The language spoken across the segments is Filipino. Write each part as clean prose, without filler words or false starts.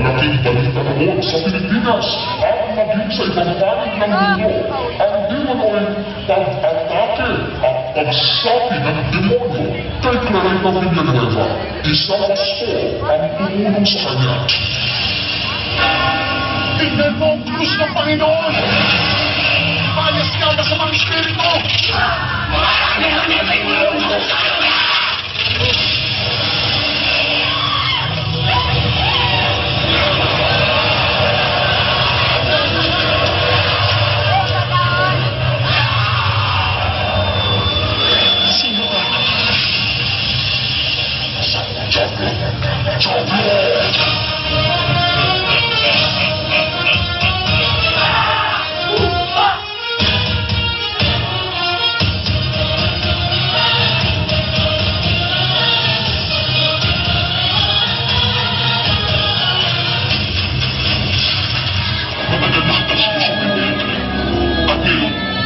Malaking balita noon sa Pilipinas at maging sa ibang panig ng mundo ang di manoy pag-atake at pagsapi ng demonyo kay Clarita Villanueva. Isang pasto ang tumulong sa kanya. Tingnan mo ang krus ng Panginoon! Ayos ka na sa mga espiritu! Sino ka?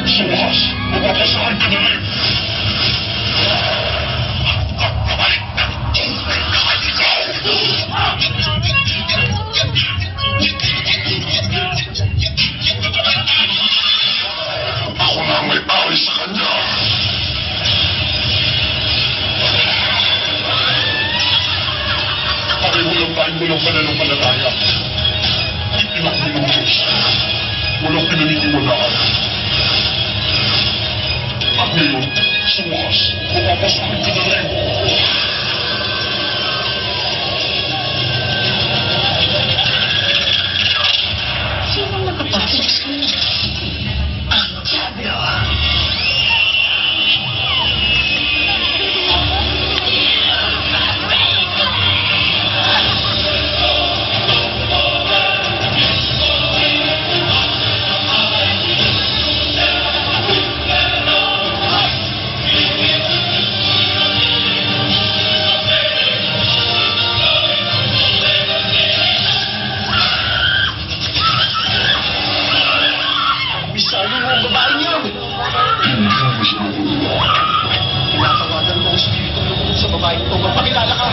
Sumas, mapapasahan ka na rin. Ako na ang may-ari sa kanya. Pareho lang tayong walang pananampalataya. Itinakbo ng Diyos. Walang pinaniniwalaan. At ngayon, sa wakas, mapapasahan ka na rin. Sino nakapasok sa'yo? Ang Diablo. Bisaya mo ang babaeng yun! Hindi mo sinuhula. Tinatawagan mo ang espiritu loob sa babaeng ito. Magpakilala ka!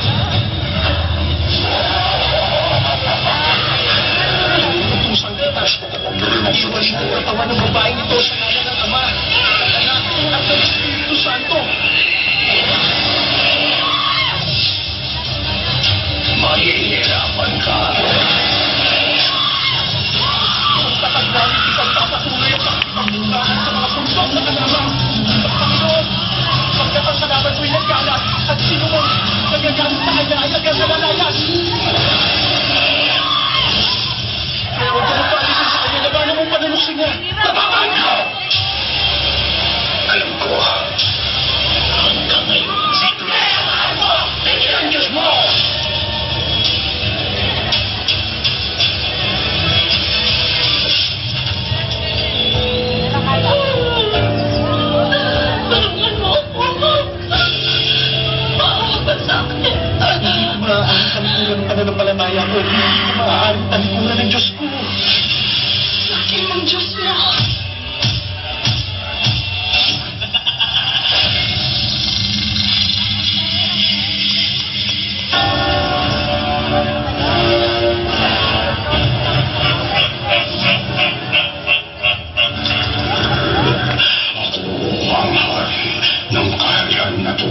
Inutusan kita. Iwan mo ang katawan ng babaeng ito sa ngalan ng Ama, ng Anak, at ng Espiritu Santo. Mahihirapan ka. Ang tatag namin ipagpapatuloy ang pakipagmulahan sa mga puntong na kanalang. At Panginoon, pagkat ang kalaban ko'y nagkalat at sinumang nagagamit sa kanya ay nagkakalalayan. Kaya huwag ka magpalitin sa kanya, labanan mong panalusin niya. Tapakan ka! Alam ko, hanggang ngayon, ang Diyos mo! Tulungan mo ako! Maawa ka sa akin! Hindi ko maaaring talikuran ng pananampalataya ko. Hindi ko maaaring talikuran ng Diyos ko. Akin ang Diyos mo! Ako ang hari ng kaharian na to.